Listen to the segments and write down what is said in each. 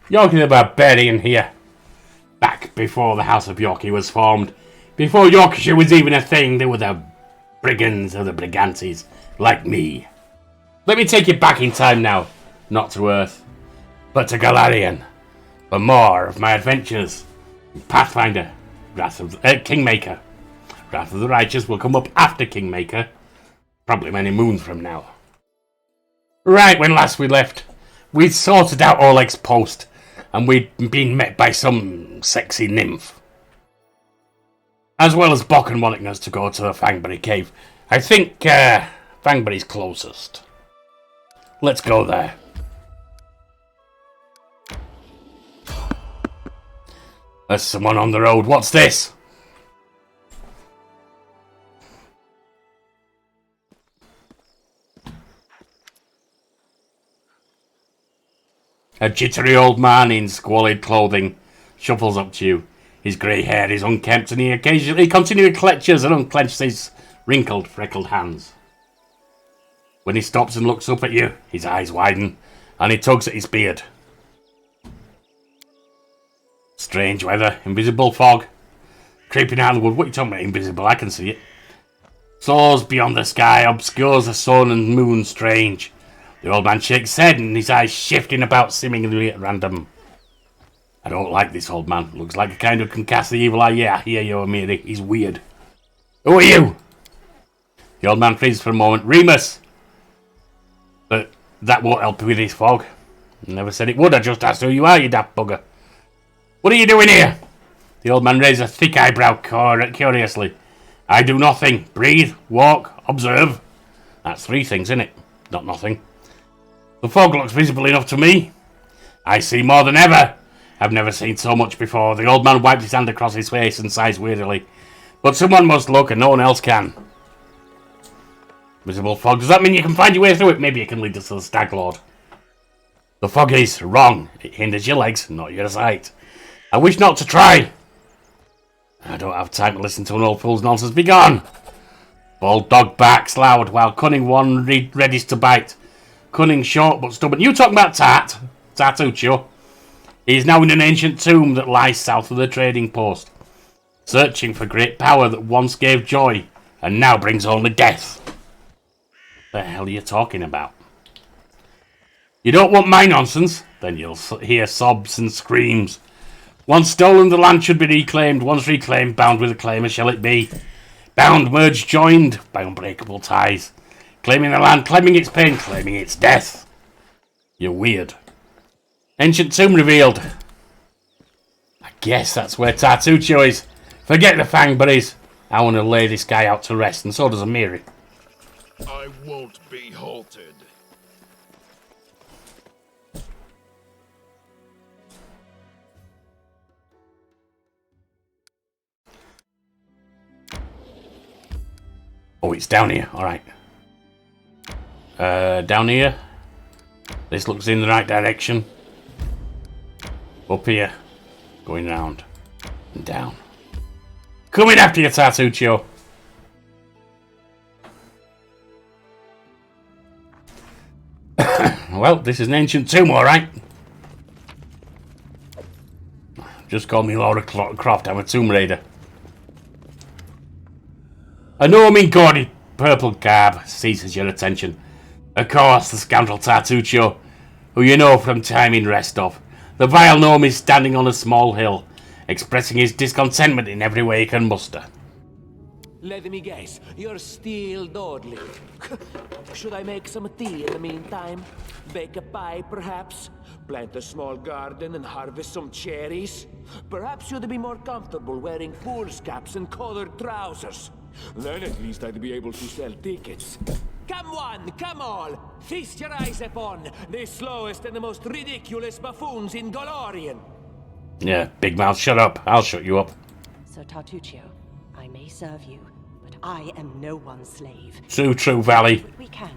Yorkie the Barbarian here. Back before the House of Yorkie was formed. Before Yorkshire was even a thing, there were the brigands or the brigantes like me. Let me take you back in time now. Not to Earth, but to Golarion. For more of my adventures. Pathfinder, Kingmaker. Wrath of the Righteous will come up after Kingmaker. Probably many moons from now. Right when last we left, we'd sorted out Oleg's post, and we'd been met by some sexy nymph. As well as Bokken wanting us to go to the Fangberry Cave. I think Fangberry's closest. Let's go there. There's someone on the road. What's this? A jittery old man in squalid clothing shuffles up to you. His grey hair is unkempt and he occasionally continually clenches and unclenches his wrinkled, freckled hands. When he stops and looks up at you, his eyes widen and he tugs at his beard. Strange weather, invisible fog, creeping out of the wood. What are you talking about, invisible? I can see it. Soars beyond the sky, obscures the sun and moon strange. The old man shakes his head and his eyes shifting about seemingly at random. I don't like this old man. Looks like a kind who can cast the evil eye. Yeah, here you are, Mary. He's weird. Who are you? The old man freezes for a moment. Remus! But that won't help with this fog. I never said it would. I just asked who you are, you daft bugger. What are you doing here? The old man raises a thick eyebrow curiously. I do nothing. Breathe, walk, observe. That's three things, isn't it? Not nothing. The fog looks visible enough to me. I see more than ever. I've never seen so much before. The old man wipes his hand across his face and sighs wearily. But someone must look and no one else can. Visible fog. Does that mean you can find your way through it? Maybe it can lead us to the Stag Lord. The fog is wrong. It hinders your legs, not your sight. I wish not to try. I don't have time to listen to an old fool's nonsense. Be gone. Bold dog barks loud while cunning one readies to bite. Cunning, short but stubborn. You talking about Tartuccio? He is now in an ancient tomb that lies south of the trading post, searching for great power that once gave joy and now brings only death. The hell are you talking about? You don't want my nonsense? Then you'll hear sobs and screams. Once stolen, the land should be reclaimed. Once reclaimed, bound with a claimer shall it be. Bound, merged, joined by unbreakable ties. Claiming the land, claiming its pain, claiming its death. You're weird. Ancient tomb revealed. I guess that's where Tartuccio is. Forget the Fangberries. I want to lay this guy out to rest, and so does Amiri. I won't be halted. Oh, it's down here. All right. Down here. This looks in the right direction. Up here. Going round. And down. Coming after you, Tartuccio. Well, this is an ancient tomb, all right. Just call me Laura Croft. I'm a tomb raider. A gnome in gaudy purple garb seizes your attention. Of course, the scoundrel Tartuccio, who you know from time in Restov. The vile gnome is standing on a small hill, expressing his discontentment in every way he can muster. Let me guess, you're still dawdling. Should I make some tea in the meantime? Bake a pie, perhaps? Plant a small garden and harvest some cherries? Perhaps you'd be more comfortable wearing foolscaps and colored trousers. Then at least I'd be able to sell tickets. Come one, come all! Feast your eyes upon the slowest and the most ridiculous buffoons in Golarion! Yeah, big mouth, shut up. I'll shut you up. Sir Tartuccio, I may serve you, but I am no one's slave. True, Valley. We can,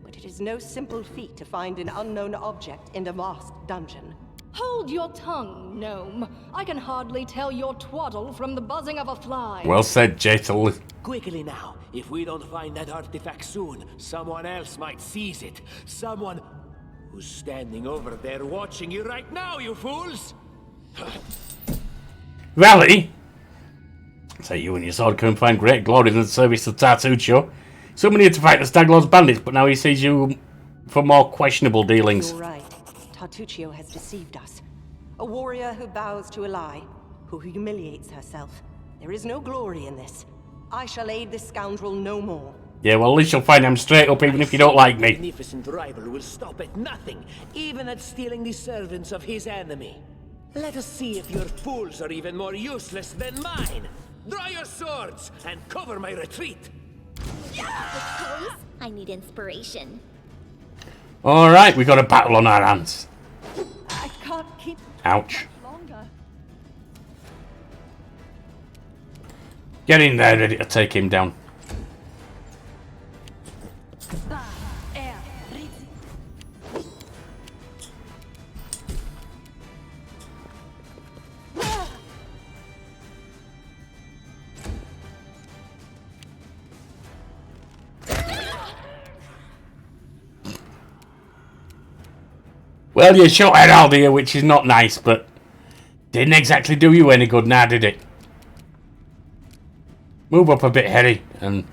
but it is no simple feat to find an unknown object in a vast dungeon. Hold your tongue, gnome. I can hardly tell your twaddle from the buzzing of a fly. Well said, Jatel. Quickly now, if we don't find that artifact soon, someone else might seize it. Someone... Who's standing over there watching you right now, you fools? Rally? So you and your sword can find great glory in the service of Tartuccio. Someone here to fight the Staglord's bandits, but now he sees you for more questionable dealings. You're right. Tartuccio has deceived us. A warrior who bows to a lie, who humiliates herself. There is no glory in this. I shall aid this scoundrel no more. Yeah, well, at least you'll find him straight up even if you don't like me. Magnificent rival will stop at nothing, even at stealing the servants of his enemy. Let us see if your fools are even more useless than mine. Draw your swords and cover my retreat. I need inspiration. Alright, we got a battle on our hands. I can't keep Ouch. longer. Get in there, ready to take him down. Well, you shot Herald here, which is not nice, but didn't exactly do you any good now, did it? Move up a bit, Harry, and...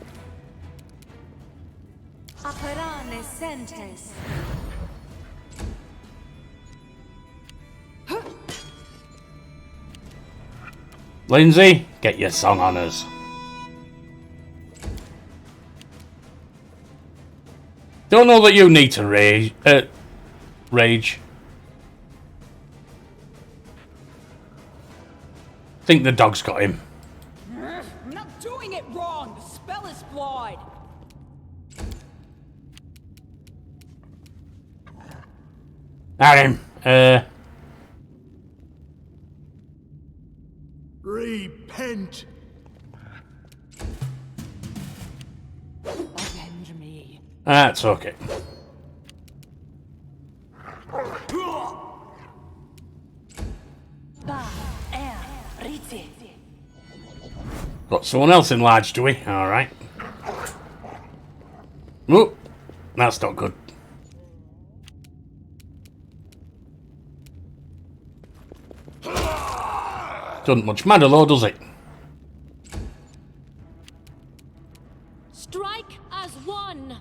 Apparane sentes. Lindsay, get your song on us. Don't know that you need to rage. Think the dog's got him. I'm not doing it wrong. The spell is flawed. At him. Repent. Avenge me. That's okay. Got someone else enlarged, do we? Alright. Oh, that's not good. Doesn't much matter though, does it? Strike as one.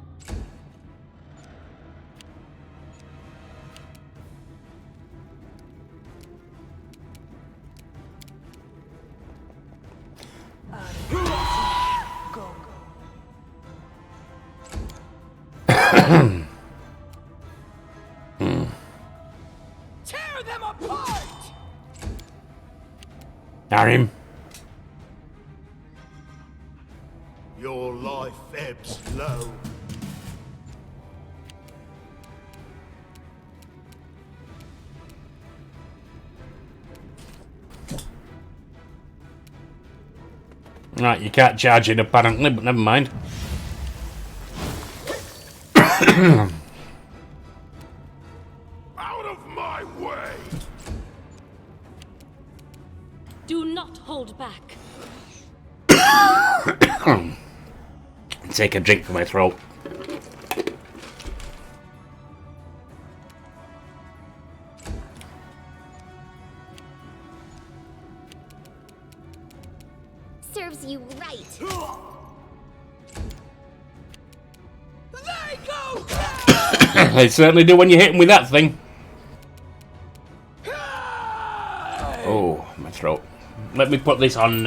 Tear them apart. At him. Your life ebbs low. Right, you can't charge it apparently, but never mind. Out of my way! Do not hold back. Take a drink for my throat. Serves you right. They go. They certainly do when you hit them with that thing. Oh, my throat. Let me put this on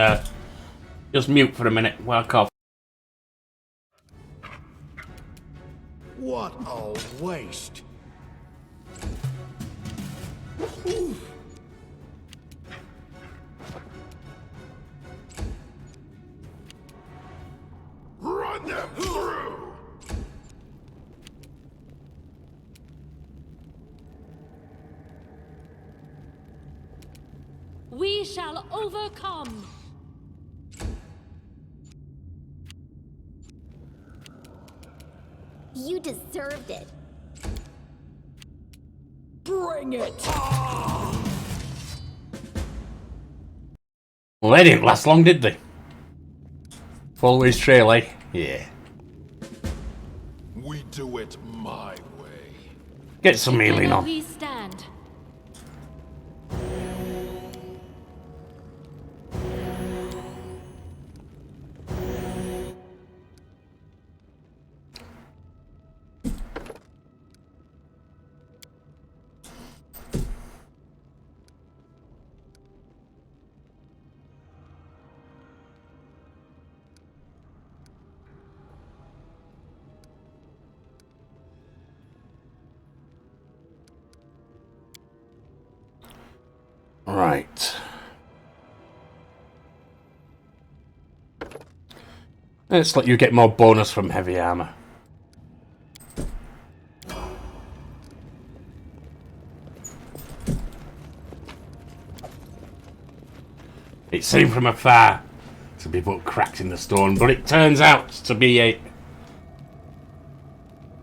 just mute for a minute while I cough. What a waste! Run them through! We shall overcome. You deserved it. Bring it. Well, they didn't last long, did they? Follow his trail, eh? Yeah. We do it my way. Get some healing on. We stand. Right. Let's let you get more bonus from heavy armor. It seemed from afar to be but cracks in the stone, but it turns out to be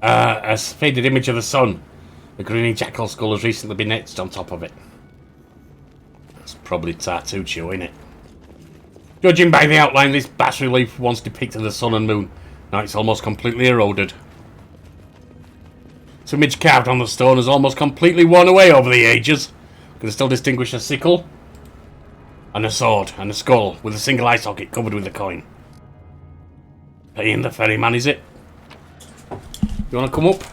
a faded image of the sun. The greeny jackal skull has recently been etched on top of it. That's probably Tartuccio, innit? Judging by the outline, this bas-relief once depicted the sun and moon. Now it's almost completely eroded. This image carved on the stone has almost completely worn away over the ages. You can still distinguish a sickle, and a sword, and a skull, with a single eye socket covered with a coin. Ian the ferryman, is it? You want to come up?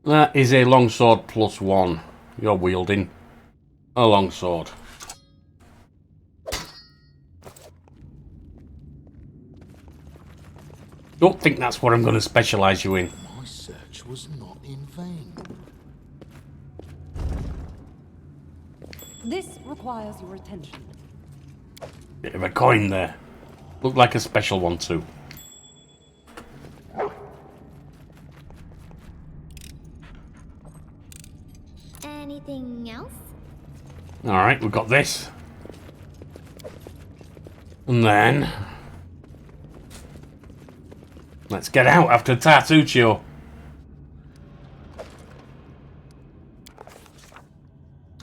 That is a longsword +1. You're wielding a longsword. Don't think that's what I'm going to specialise you in. My search was not in vain. This requires your attention. Bit of a coin there. Looked like a special one too. Anything else? Alright, we've got this. And then... let's get out after Tartuccio.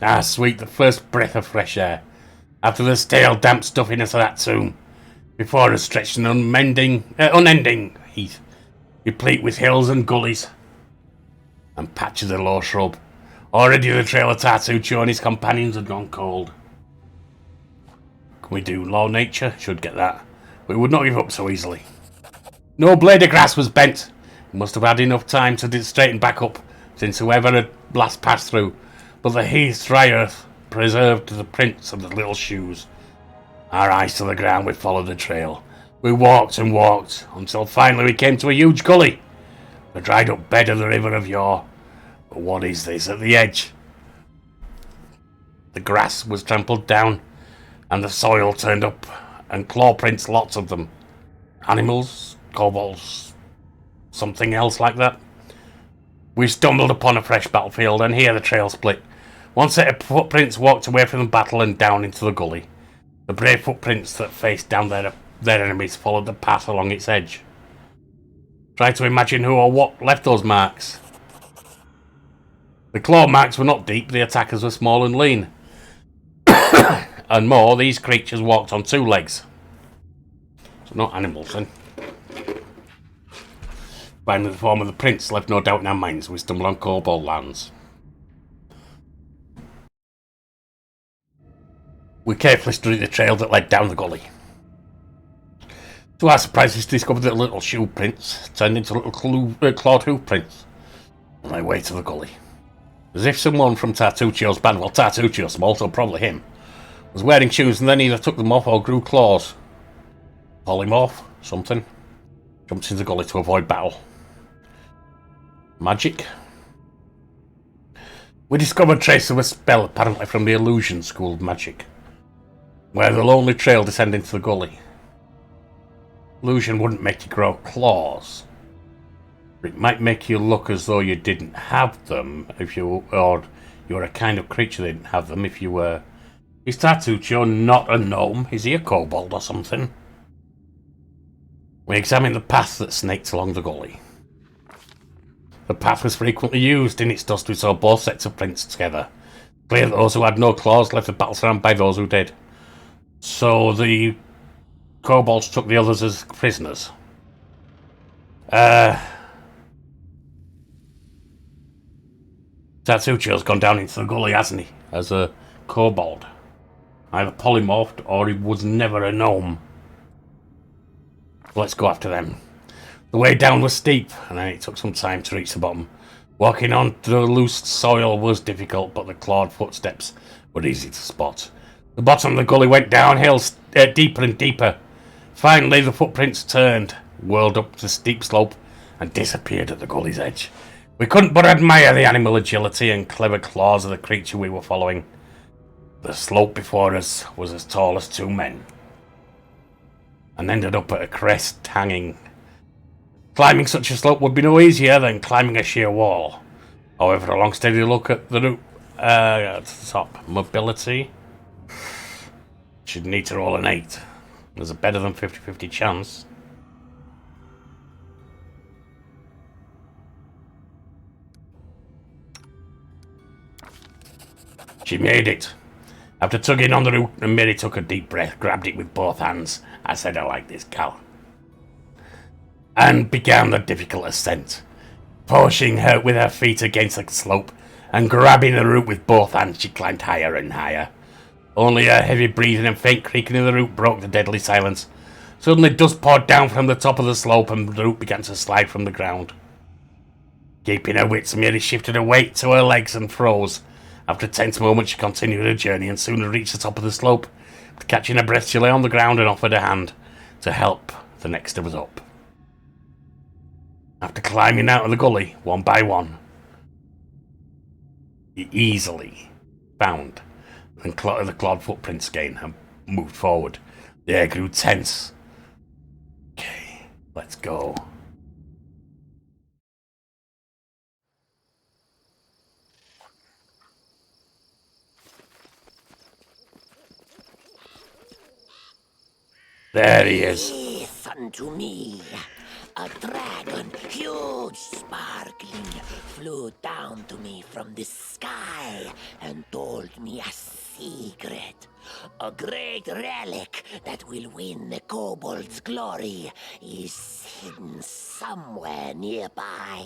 Ah, sweet, the first breath of fresh air. After the stale, damp stuffiness of that tomb. Before us stretched an unending heath, replete with hills and gullies. And patches of low shrub. Already the trail of Tartuccio and his companions had gone cold. Can we do? Law nature? Should get that. But we would not give up so easily. No blade of grass was bent. We must have had enough time to straighten back up, since whoever had last passed through. But the heath's dry earth preserved the prints of the little shoes. Our eyes to the ground, we followed the trail. We walked and walked, until finally we came to a huge gully. The dried up bed of the river of Yore. But what is this at the edge? The grass was trampled down, and the soil turned up, and claw prints, lots of them. Animals, kobolds, something else like that. We stumbled upon a fresh battlefield, and here the trail split. One set of footprints walked away from the battle and down into the gully. The brave footprints that faced down their enemies followed the path along its edge. Try to imagine who or what left those marks. The claw marks were not deep, the attackers were small and lean. And more, these creatures walked on two legs. So not animals then. Finding the form of the prints left no doubt in our minds. We stumbled on kobold lands. We carefully studied the trail that led down the gully. To our surprise, we discovered that little shoe prints turned into little clawed hoof prints on their way to the gully. As if someone from Tartuccio's band, well, Tartuccio small, so probably him, was wearing shoes and then either took them off or grew claws. Polymorph, something. Jumped into the gully to avoid battle. Magic. We discovered traces of a spell apparently from the illusion school of magic, where the lonely trail descended into the gully. Illusion wouldn't make you grow claws. It might make you look as though you didn't have them if you were a kind of creature that didn't have them if you were... Is Tartuccio not a gnome? Is he a kobold or something? We examined the path that snaked along the gully. The path was frequently used. In its dust we saw both sets of prints together. Clear that those who had no claws left the battle surrounded by those who did. So the kobolds took the others as prisoners. Tartuccio's gone down into the gully, hasn't he? As a kobold. Either polymorphed or he was never a gnome. Let's go after them. The way down was steep, and it took some time to reach the bottom. Walking on the loose soil was difficult, but the clawed footsteps were easy to spot. The bottom of the gully went downhill, deeper and deeper. Finally, the footprints turned, whirled up the steep slope, and disappeared at the gully's edge. We couldn't but admire the animal agility and clever claws of the creature we were following. The slope before us was as tall as 2 men, and ended up at a crest hanging. Climbing such a slope would be no easier than climbing a sheer wall. However, a long steady look at the route at the top. Mobility. Should need to roll an 8. There's a better than 50-50 chance. She made it. After tugging on the root, Mary took a deep breath, grabbed it with both hands. I said, I like this cow. And began the difficult ascent. Pushing her with her feet against the slope and grabbing the root with both hands, she climbed higher and higher. Only her heavy breathing and faint creaking of the root broke the deadly silence. Suddenly dust poured down from the top of the slope and the root began to slide from the ground. Keeping her wits, Mary shifted her weight to her legs and froze. After a tense moment, she continued her journey and soon reached the top of the slope. Catching her breath, she lay on the ground and offered a hand to help the next of us up. After climbing out of the gully, one by one, he easily found the clawed footprints again and moved forward. The air grew tense. Okay, let's go. There he is. Listen to me. A dragon, huge, sparkling, flew down to me from the sky and told me a secret. A great relic that will win the kobold's glory is hidden somewhere nearby.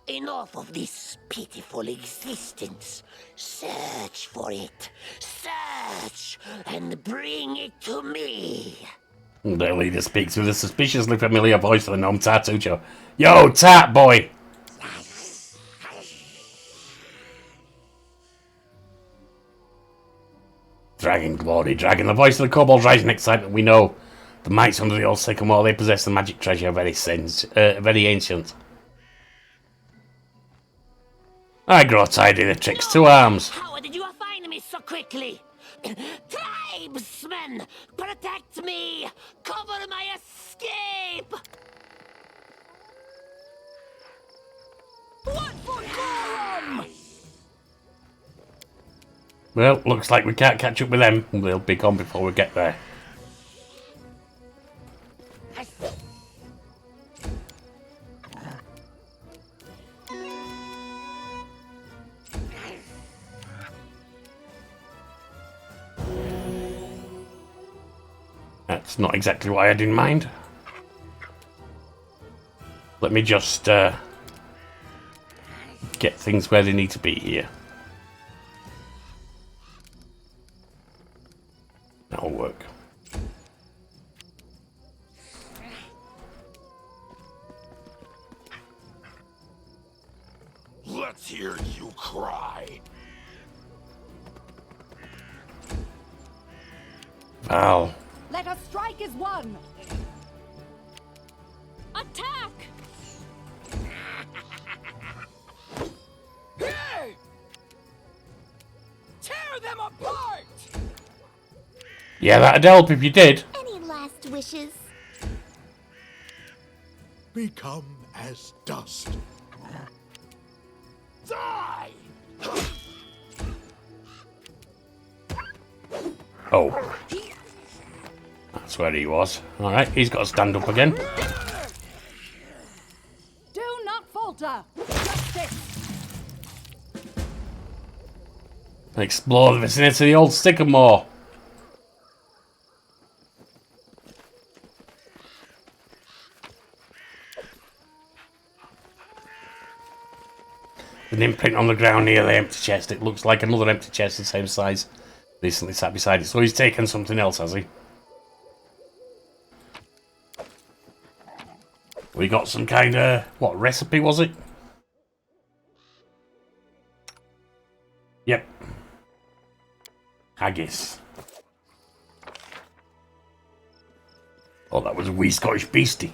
Enough of this pitiful existence. Search for it. Search and bring it to me. The leader speaks with a suspiciously familiar voice of the gnome Tartuccio. Yo, Tart boy! Dragon glory, dragon. The voice of the kobolds rising in excitement. We know the mites under the old sycamore, they possess the magic treasure, very ancient. I grow tired of the tricks. 2 arms. How did you find me so quickly? Tribesmen, protect me! Cover my escape! What for Gollum? Well, looks like we can't catch up with them. They'll be gone before we get there. That's not exactly what I had in mind. Let me just get things where they need to be here. That'll work. Let's hear you cry. Val. Let us strike as one. Attack! Hey! Tear them apart! Yeah, that'd help if you did. Any last wishes? Become as dust. Die! Oh. That's where he was. Alright, he's got to stand up again. Do not falter! Justice! Explore the vicinity of the old sycamore. An imprint on the ground near the empty chest. It looks like another empty chest the same size. Recently sat beside it. So he's taken something else, has he? We got some kind of... what recipe was it? Yep. Haggis. Oh, that was a wee Scottish beastie.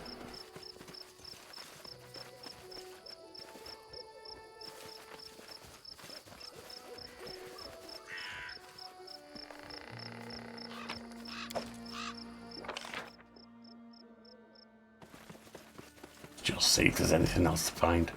Just see if there's anything else to find.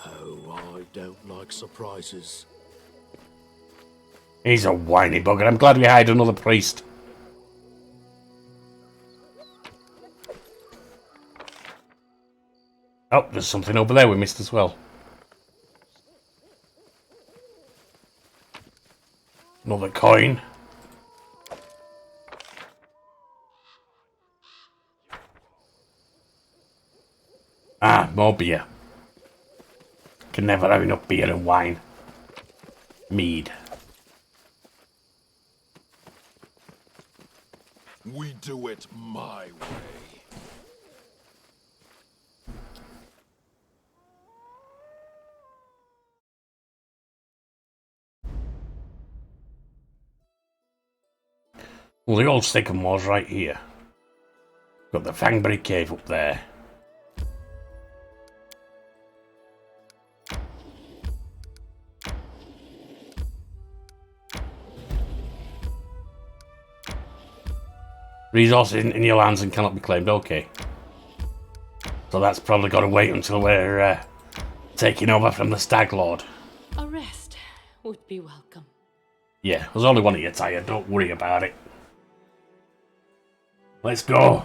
Oh, I don't like surprises. He's a whiny bugger. I'm glad we hired another priest. Oh, there's something over there we missed as well. Another coin. Ah, more beer. Can never have enough beer and wine. Mead. We do it my way. Well, the old sycamore's right here. Got the Fangberry Cave up there. Resources in your lands and cannot be claimed. Okay. So that's probably got to wait until we're taking over from the Stag Lord. A rest would be welcome. Yeah, there's only one of you tired. Don't worry about it. Let's go.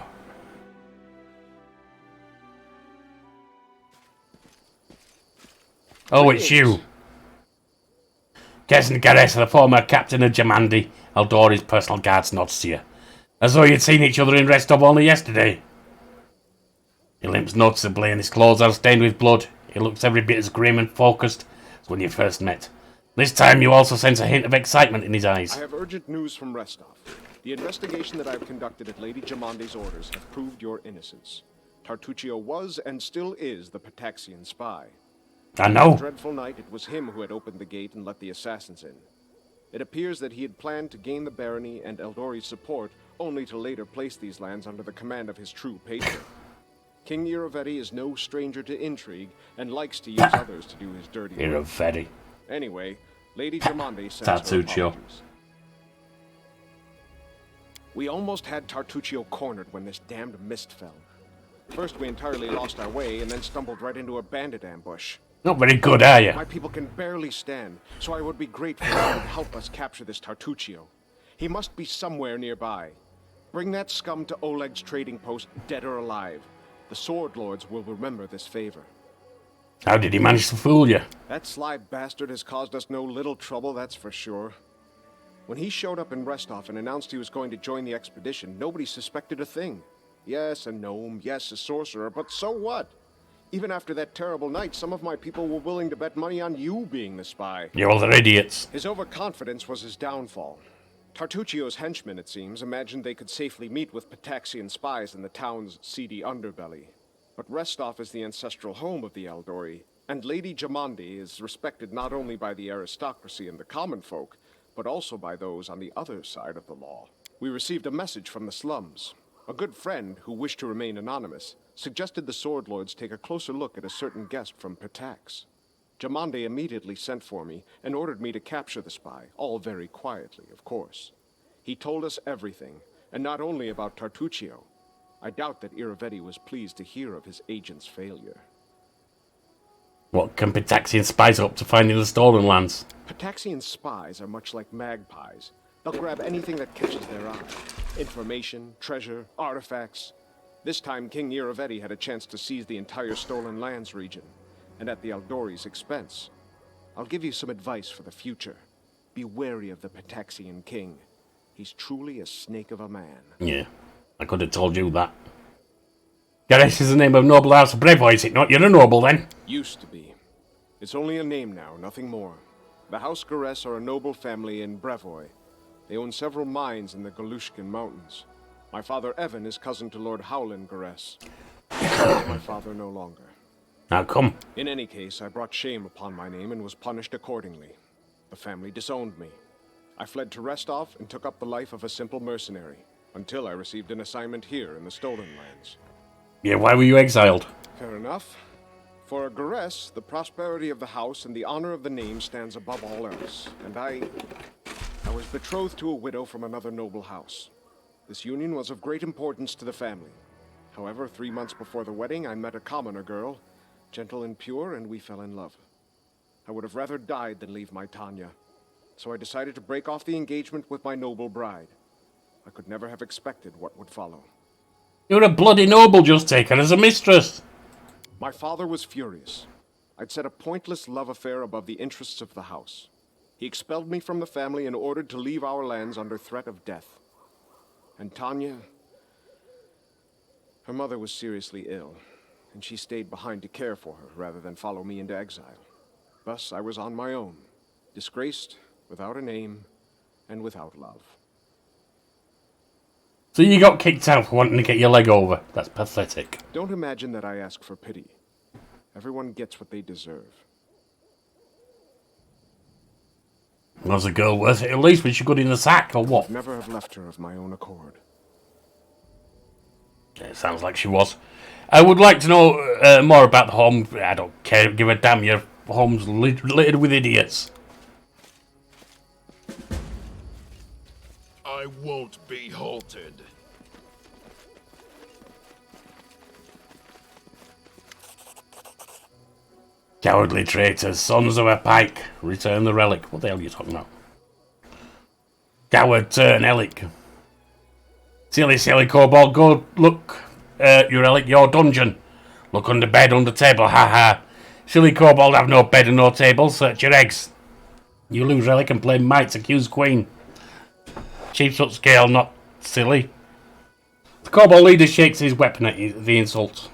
Oh, it's you. Kesn Gares, the former captain of Jamandi, Eldori's personal guards, nods to you. As though you'd seen each other in Restov only yesterday. He limps noticeably and his clothes are stained with blood. He looks every bit as grim and focused as when you first met. This time you also sense a hint of excitement in his eyes. I have urgent news from Restov. The investigation that I have conducted at Lady Jamandi's orders have proved your innocence. Tartuccio was and still is the Pataxian spy. I know. On a dreadful night, it was him who had opened the gate and let the assassins in. It appears that he had planned to gain the barony and Eldori's support, only to later place these lands under the command of his true patron. King Irovetti is no stranger to intrigue, and likes to use others to do his dirty work. Irovetti. Anyway, Lady Jamandi sends Tartuccio. her apologies. We almost had Tartuccio cornered when this damned mist fell. First we entirely lost our way, and then stumbled right into a bandit ambush. Not very good, are you? My people can barely stand, so I would be grateful if you would help us capture this Tartuccio. He must be somewhere nearby. Bring that scum to Oleg's trading post, dead or alive. The Sword Lords will remember this favor. How did he manage to fool you? That sly bastard has caused us no little trouble, that's for sure. When he showed up in Restov and announced he was going to join the expedition, nobody suspected a thing. Yes, a gnome, yes, a sorcerer, but so what? Even after that terrible night, some of my people were willing to bet money on you being the spy. You all are idiots. His overconfidence was his downfall. Tartuccio's henchmen, it seems, imagined they could safely meet with Pataxian spies in the town's seedy underbelly. But Restov is the ancestral home of the Eldori, and Lady Jamandi is respected not only by the aristocracy and the common folk, but also by those on the other side of the law. We received a message from the slums. A good friend, who wished to remain anonymous, suggested the Sword Lords take a closer look at a certain guest from Patax. Jamandi immediately sent for me and ordered me to capture the spy, all very quietly, of course. He told us everything, and not only about Tartuccio. I doubt that Irovetti was pleased to hear of his agent's failure. What can Pataxian spies up to finding the stolen lands? Pataxian spies are much like magpies. They'll grab anything that catches their eye. Information, treasure, artifacts. This time King Irovetti had a chance to seize the entire stolen lands region. and at the Eldori's expense. I'll give you some advice for the future. Be wary of the Pataxian king. He's truly a snake of a man. Yeah, I could have told you that. Gareth is the name of noble house of Brevoy, is it not? You're a noble, then? Used to be. It's only a name now, nothing more. The House Garess are a noble family in Brevoy. They own several mines in the Galushkin Mountains. My father Evan is cousin to Lord Howland Garess. My father no longer. How come? In any case, I brought shame upon my name and was punished accordingly. The family disowned me. I fled to Restov and took up the life of a simple mercenary, until I received an assignment here in the Stolen Lands. Yeah, why were you exiled? Fair enough. For a Garess, the prosperity of the house and the honor of the name stands above all else, and I was betrothed to a widow from another noble house. This union was of great importance to the family. However, 3 months before the wedding, I met a commoner girl, gentle and pure, and we fell in love. I would have rather died than leave my Tanya, so I decided to break off the engagement with my noble bride. I could never have expected what would follow. You're a bloody noble, just take her as a mistress. My father was furious. I'd set a pointless love affair above the interests of the house. He expelled me from the family and ordered to leave our lands under threat of death. And Tanya, her mother was seriously ill, and she stayed behind to care for her rather than follow me into exile. Thus, I was on my own, disgraced, without a name, and without love. So you got kicked out for wanting to get your leg over. That's pathetic. Don't imagine that I ask for pity. Everyone gets what they deserve. Was the girl worth it at least? Was she good in the sack or what? Never have left her of my own accord. It sounds like she was. I would like to know more about the home. I don't care, give a damn. Your home's littered with idiots. I won't be halted. Cowardly traitors, sons of a pike, return the relic. What the hell are you talking about? Coward, turn Elic. Silly kobold, go look your relic, your dungeon. Look under bed, under table, ha. Silly kobold, have no bed and no table, search your eggs. You lose relic and play mites, accuse queen. Chief's upscale, not silly. The kobold leader shakes his weapon at you, the insult.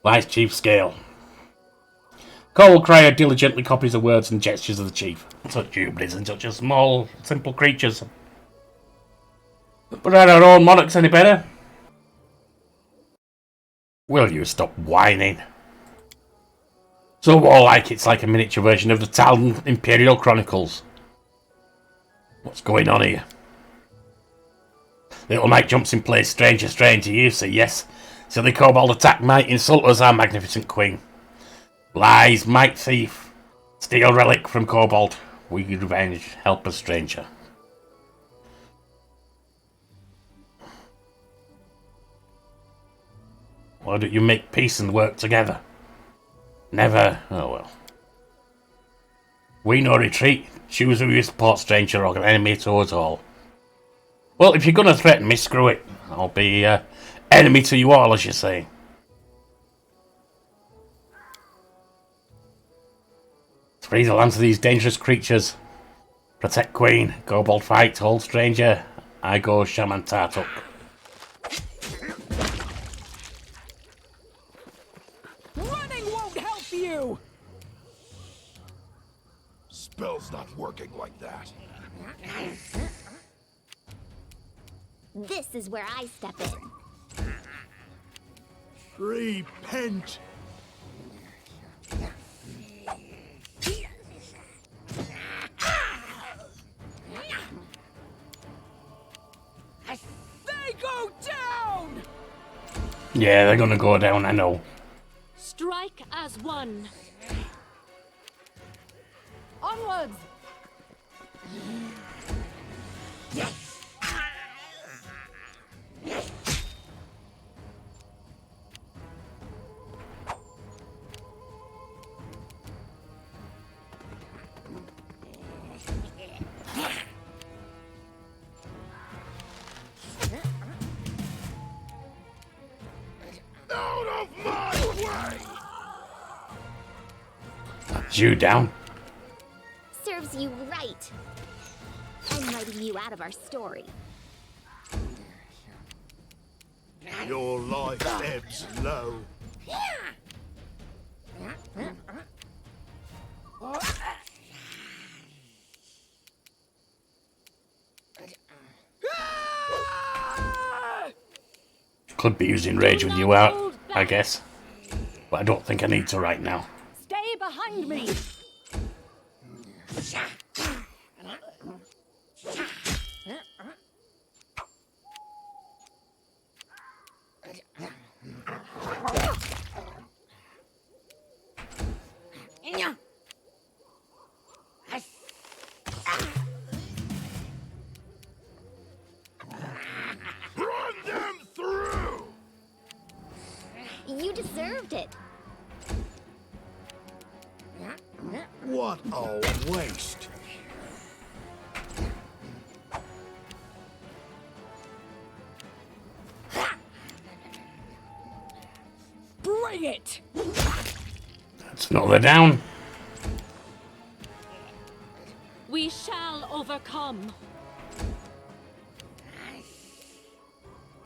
Lies chief scale. Kobold crier diligently copies the words and gestures of the chief. Such jubilees and such a small, simple creatures. But are our own monarchs any better? Will you stop whining? So warlike, it's like a miniature version of the Talon Imperial Chronicles. What's going on here? Little Mike jumps in place, stranger, you say yes. Silly kobold attack might insult us, our magnificent queen. Lies, might thief. Steal relic from kobold. We revenge, help a stranger. Why don't you make peace and work together? Never. Oh well. We no retreat. Choose who you support, stranger, or an enemy to us all. Well, if you're gonna threaten me, screw it. I'll be enemy to you all, as you say. Free the land to these dangerous creatures. Protect Queen. Kobold fight. Hold stranger. I go Shaman Tartuc. Running won't help you! Spell's not working like that. This is where I step in. Repent! They go down! Yeah, they're gonna go down, I know. Strike as one. Onwards! Out of my way! knocked you down. Serves you right. I'm writing you out of our story. Your life ebbs low. Could be using rage with you out, I guess. But I don't think I need to right now. Stay behind me! Run them through! You deserved it. What a waste. Bring it! Let's knock her down. We shall overcome.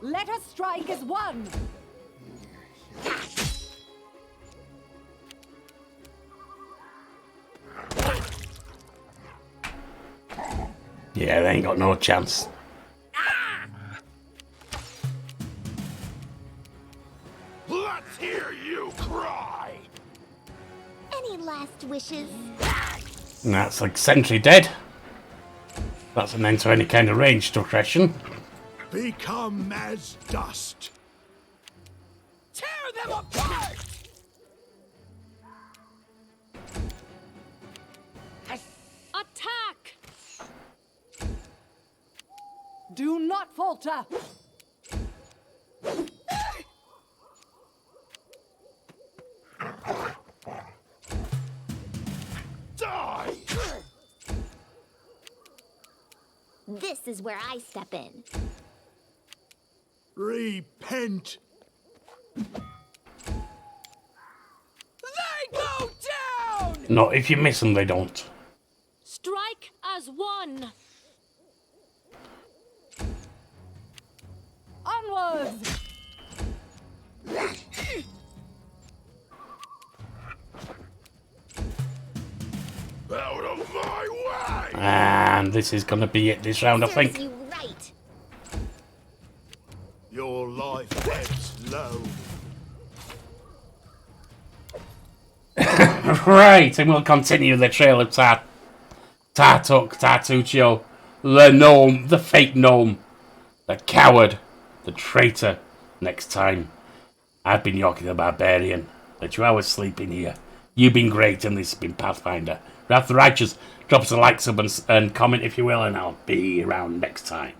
Let us strike as one! Yeah, they ain't got no chance. Let's hear you cry! Any last wishes? And that's like Sentry dead. That's an end to any kind of ranged aggression. Become as dust. Tear them apart! Attack! Do not falter! Die! This is where I step in. Repent. They go down! No, if you miss them, they don't. Strike as one. Onwards! Out of my way! And this is going to be it this round, I Serves think. you right. Your life ebbs low. Right, and we'll continue the trail of Tartuccio, the gnome, the fake gnome, the coward, the traitor, next time. I've been Yorkie the Barbarian. Let you hours sleeping here. You've been great, and this has been Pathfinder. Wrath the Righteous. Drop us a like, sub, and comment if you will, and I'll be around next time.